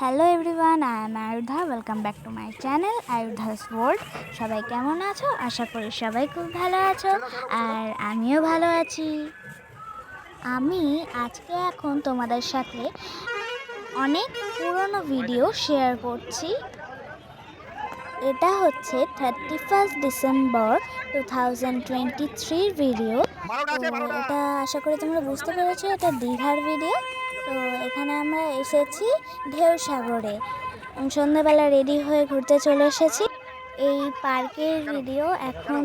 Hello everyone, I am Ayudha. Welcome back to my channel Ayudha's world. সবাই কেমন আছো? আশা করি সবাই খুব ভালো আছো, আর আমিও ভালো আছি। আমি আজকে এখন তোমাদের সাথে অনেক পুরনো ভিডিও শেয়ার করছি। এটা হচ্ছে 31 ডিসেম্বর 2023 ভিডিও। তো এটা আশা করি তোমরা বুঝতে পেরেছো, এটা দীঘার ভিডিও। তো এখানে আমরা এসেছি ঢেউসাগরে। সন্ধ্যাবেলা রেডি হয়ে ঘুরতে চলে এসেছি। এই পার্কের ভিডিও এখন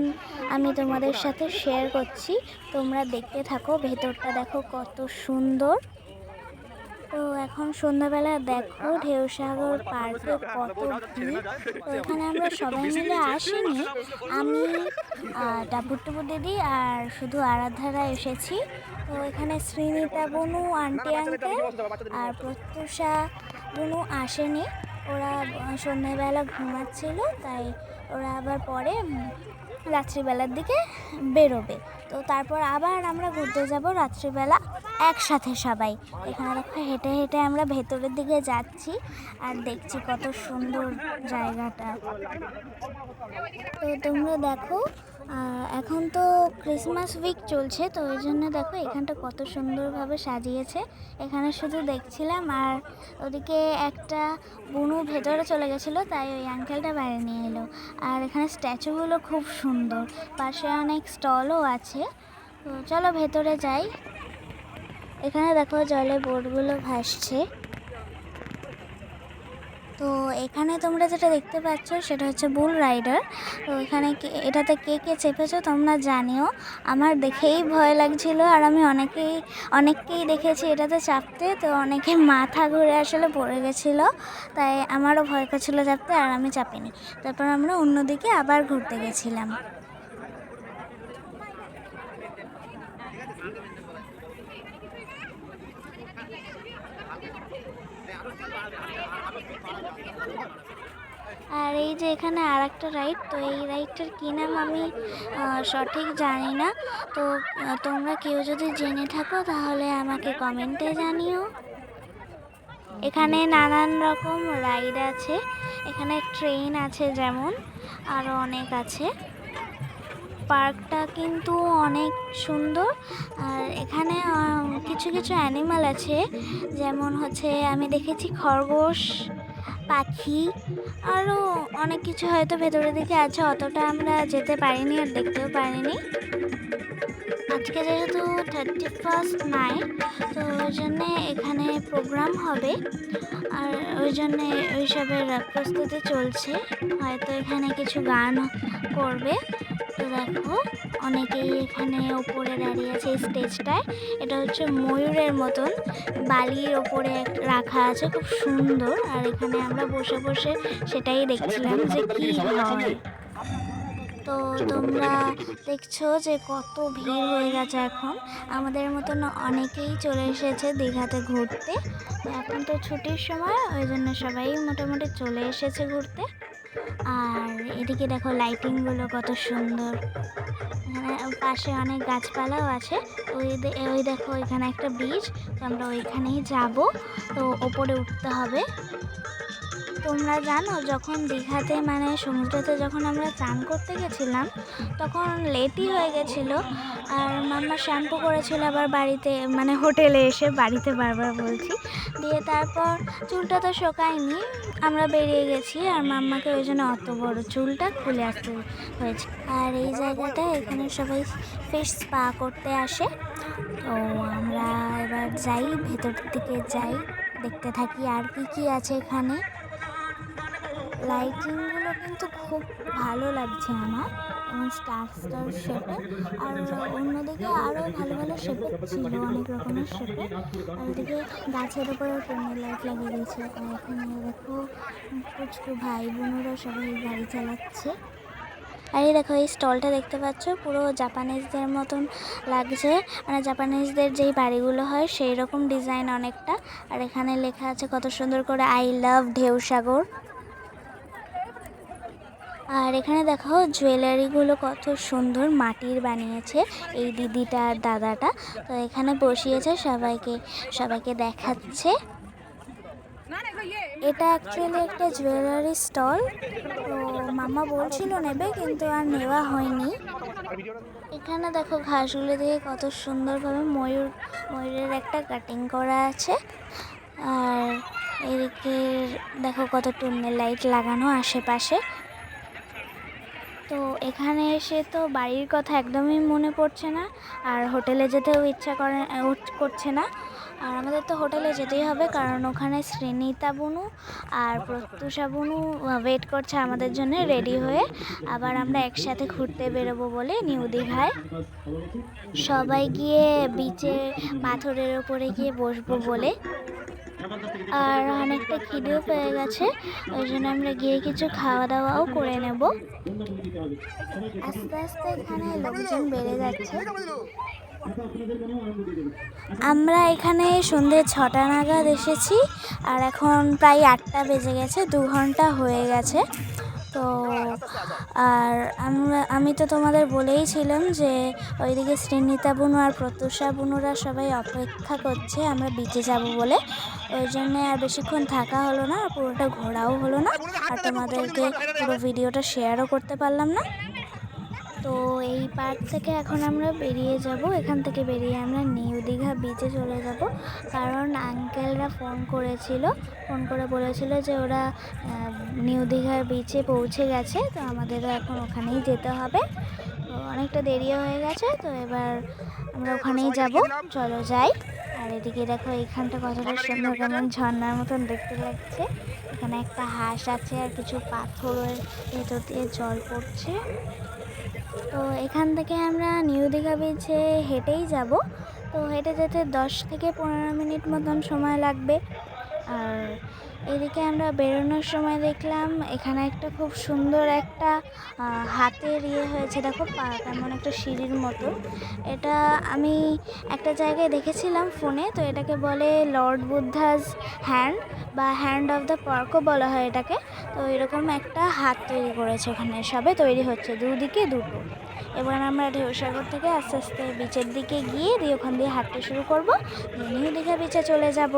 আমি তোমাদের সাথে শেয়ার করছি, তোমরা দেখতে থাকো। ভেতরটা দেখো কত সুন্দর। তো এখন সন্ধ্যাবেলা দেখো ঢেউসাগর পার্কে কত ভিড়। তো এখানে আমরা সবাই মিলে আসিনি, আমি টাপুর দিদি আর শুধু আরাধ্যারা এসেছি। তো এখানে শ্রীনিতা বনু, আন্টি আঙ্কেল আর প্রত্যুষা বনু আসেনি, ওরা সন্ধ্যাবেলা ঘুমাচ্ছিল, তাই ওরা আবার পরে রাত্রিবেলার দিকে বেরোবে। তো তারপর আবার আমরা ঘুরতে যাব রাত্রিবেলা একসাথে সবাই। এখানে দেখো হেঁটে হেঁটে আমরা ভেতরের দিকে যাচ্ছি আর দেখছি কত সুন্দর জায়গাটা। তো তোমরা দেখো, এখন তো ক্রিসমাস উইক চলছে, তো ওই জন্য দেখো এখানটা কত সুন্দরভাবে সাজিয়েছে। এখানে শুধু দেখছিলাম, আর ওদিকে একটা বুনু ভেতরে চলে গেছিলো, তাই ওই আঙ্কেলটা বাইরে নিয়ে এলো। আর এখানে স্ট্যাচুগুলো খুব সুন্দর, পাশে অনেক স্টলও আছে। তো চলো ভেতরে যাই। এখানে দেখো জলে বোটগুলো ভাসছে। তো এখানে তোমরা যেটা দেখতে পাচ্ছ সেটা হচ্ছে বুল রাইডার। তো এখানে এটাতে কে কে চেপেছো তোমরা জানিও। আমার দেখেই ভয় লাগছিল, আর আমি অনেককেই দেখেছি এটাতে চাপতে, তো অনেকে মাথা ঘুরে আসলে পড়ে গেছিলো, তাই আমারও ভয় করছিল চাপতে, আর আমি চাপিনি। তারপর আমরা অন্যদিকে আবার ঘুরতে গেছিলাম। আর এই যে এখানে আর একটা রাইড, তো এই রাইডটার কী নাম আমি সঠিক জানি না। তো তোমরা কেউ যদি জেনে থাকো তাহলে আমাকে কমেন্টে জানিও। এখানে নানান রকম রাইড আছে, এখানে ট্রেন আছে যেমন, আরও অনেক আছে। পার্কটা কিন্তু অনেক সুন্দর। আর এখানে কিছু কিছু অ্যানিমাল আছে, যেমন হচ্ছে আমি দেখেছি খরগোশ, পাখি, আরও অনেক কিছু হয়তো ভেতরের দিকে আছে, অতটা আমরা যেতে পারিনি আর দেখতেও পারিনি। আজকে যেহেতু 31st নাইট, তো ওই জন্যে এখানে প্রোগ্রাম হবে, আর ওই জন্যে ওইসবের প্রস্তুতি চলছে। হয়তো এখানে কিছু গান করবে। তো দেখো অনেকেই এখানে ওপরে দাঁড়িয়ে আছে এই স্টেজটায়। এটা হচ্ছে ময়ূরের মতন বালির ওপরে রাখা আছে, খুব সুন্দর। আর এখানে আমরা বসে বসে সেটাই দেখছিলাম যে কি হয়। তো তোমরা দেখছো যে কত ভিড় হয়ে গেছে এখন। আমাদের মতন অনেকেই চলে এসেছে দীঘাতে ঘুরতে। এখন তো ছুটির সময়, ওই জন্য সবাই মোটামুটি চলে এসেছে ঘুরতে। আর এদিকে দেখো লাইটিংগুলো কত সুন্দর। এখানে পাশে অনেক গাছপালাও আছে। ওই দেখো এখানে একটা ব্রিজ, তো আমরা ওইখানেই যাব। তো ওপরে উঠতে হবে। তোমরা জানো, যখন দীঘাতে মানে সমুদ্রতে যখন আমরা চান করতে গেছিলাম, তখন লেটই হয়ে গেছিলো। আর মাম্মা শ্যাম্পু করেছিল আবার বাড়িতে, মানে হোটেলে এসে, বাড়িতে বারবার বলছি, দিয়ে তারপর চুলটা তো শোকায়নি, আমরা বেরিয়ে গেছি, আর মাম্মাকে ওই জন্য অত বড় চুলটা খুলে আসতে হয়েছে। আর এই জায়গাটা, এখানে সবাই ফিশ স্পা করতে আসে। তো আমরা এবার যাই, ভেতর দিকে যাই, দেখতে থাকি আর কি আছে এখানে। লাইটিংগুলো কিন্তু খুব ভালো লাগছে আমার, এবং স্টার শেপে। আর অন্যদিকে আরও ভালো ভালো শেপের ছিল, অনেক রকমের শেপে। আর ওদিকে গাছের ওপরেও টেনে লাইট লাগিয়ে দিয়েছে। আর এখানে দেখো পুচকু ভাই বোনেরা সবাই গাড়ি চালাচ্ছে। আর এই দেখো এই স্টলটা দেখতে পাচ্ছ, পুরো জাপানিজদের মতন লাগছে, মানে জাপানিজদের যেই বাড়িগুলো হয় সেই রকম ডিজাইন অনেকটা। আর এখানে লেখা আছে কত সুন্দর করে, আই লাভ ঢেউসাগর। আর এখানে দেখো জুয়েলারিগুলো কত সুন্দর মাটির বানিয়েছে এই দিদিটা আর দাদাটা। তো এখানে বসিয়েছে সবাইকে দেখাচ্ছে। এটা অ্যাকচুয়ালি একটা জুয়েলারি স্টল। তো মামা বলছিল নেবে, কিন্তু আর নেওয়া হয়নি। এখানে দেখো ঘাসগুলো দিয়ে কত সুন্দরভাবে ময়ূরের একটা কাটিং করা আছে। আর এদিকে দেখো কত টুনি লাইট লাগানো আশেপাশে। তো এখানে এসে তো বাড়ির কথা একদমই মনে পড়ছে না, আর হোটেলে যেতেও ইচ্ছা করছে না। আর আমাদের তো হোটেলে যেতেই হবে, কারণ ওখানে শ্রীনিতা বুনু আর প্রত্যুষা বুনু ওয়েট করছে আমাদের জন্য রেডি হয়ে। আবার আমরা একসাথে ঘুরতে বেরোবো বলে নিউ দীঘায় সবাই গিয়ে বিচে পাথরের ওপরে গিয়ে বসবো বলে। আর অনেকটা খিদেও পেয়ে গেছে, ওই জন্য আমরা গিয়ে কিছু খাওয়া দাওয়াও করে নেব। আস্তে আস্তে এখানে লোকজন বেড়ে যাচ্ছে। আমরা এখানে সন্ধ্যে 6টা নাগাদ এসেছি, আর এখন প্রায় 8টা বেজে গেছে, 2 ঘন্টা হয়ে গেছে। তো আর আমি তো তোমাদের বলেইছিলাম যে ওইদিকে শ্রীনিতা বুনু আর প্রত্যুষা বুনুরা সবাই অপেক্ষা করছে আমরা বিচে যাব বলে। ওই জন্যে আর বেশিক্ষণ থাকা হলো না, পুরোটা ঘোরাও হলো না, আর তোমাদেরকে পুরো ভিডিওটা শেয়ারও করতে পারলাম না। তো এই পার্ক থেকে এখন আমরা বেরিয়ে যাব। এখান থেকে বেরিয়ে আমরা নিউ দীঘা বিচে চলে যাব, কারণ আঙ্কেলরা ফোন করে বলেছিল যে ওরা নিউ দীঘার বিচে পৌঁছে গেছে। তো আমাদেরও এখন ওখানেই যেতে হবে। তো অনেকটা দেরিও হয়ে গেছে, তো এবার আমরা ওখানেই যাব, চলো যাই। আর এদিকে দেখো এইখানটা কতটা সুন্দর, কেমন ঝর্ণার মতন দেখতে লাগছে। এখানে একটা হাঁস আছে আর কিছু পাথরের ভেতর দিয়ে জল পড়ছে। তো এখান থেকে আমরা নিউ দীঘা বিচে হেঁটেই যাব। তো হেঁটে যেতে 10 থেকে 15 মিনিট মতন সময় লাগবে। আর এদিকে আমরা বেরোনোর সময় দেখলাম এখানে একটা খুব সুন্দর একটা হাতের হয়েছে, দেখো কেমন একটা সিঁড়ির মতো। এটা আমি একটা জায়গায় দেখেছিলাম ফোনে। তো এটাকে বলে লর্ড বুদ্ধাস হ্যান্ড বা হ্যান্ড অফ দ্য পার্কও বলা হয় এটাকে। তো এরকম একটা হাত তৈরি করেছে, ওখানে সবে তৈরি হচ্ছে, দুদিকে দুটো। এবার আমরা ঢেউসাগর থেকে আস্তে আস্তে বিচের দিকে গিয়ে ওখান দিয়ে হাঁটতে শুরু করবো, নিউ দীঘা বিচে চলে যাব।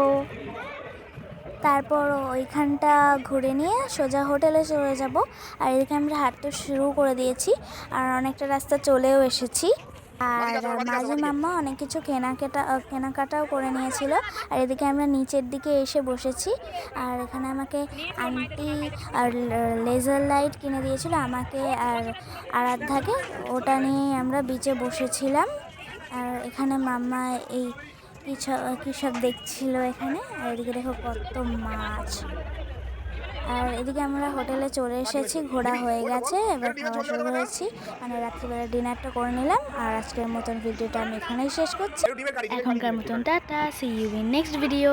তারপর ওইখানটা ঘুরে নিয়ে সোজা হোটেলে চলে যাব। আর এদিকে আমরা হাঁটতে শুরু করে দিয়েছি, আর অনেকটা রাস্তা চলেও এসেছি। আর মাঝে মাম্মা অনেক কিছু কেনাকাটাও করে নিয়েছিল। আর এদিকে আমরা নিচের দিকে এসে বসেছি। আর এখানে আমাকে আন্টি আর লেজার লাইট কিনে দিয়েছিল আমাকে আর আরাধ্যাকে। ওটা নিয়ে আমরা বিচে বসেছিলাম। আর এখানে মাম্মা এই কী সব দেখছিল এখানে। আর এদিকে দেখো কত মাছ। আর এদিকে আমরা হোটেলে চলে এসেছি, ঘোরা হয়ে গেছে, এবার খাওয়া শুরু করেছি, মানে রাত্রিবেলা ডিনারটা করে নিলাম। আর আজকের মতন ভিডিওটা আমি এখানেই শেষ করছি। এখনকার মতন tata, see you in next video.